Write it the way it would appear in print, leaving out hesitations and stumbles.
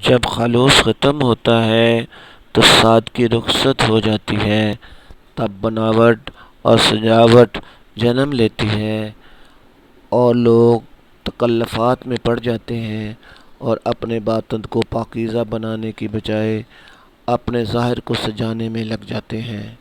जब खलूस ख़त्म होता है तो साद की रुखसत हो जाती है। तब बनावट और सजावट जन्म लेती है और लोग तकल्लुफ़ात में पड़ जाते हैं और अपने बातिन को पाकीज़ा बनाने की बजाय अपने ज़ाहिर को सजाने में लग जाते हैं।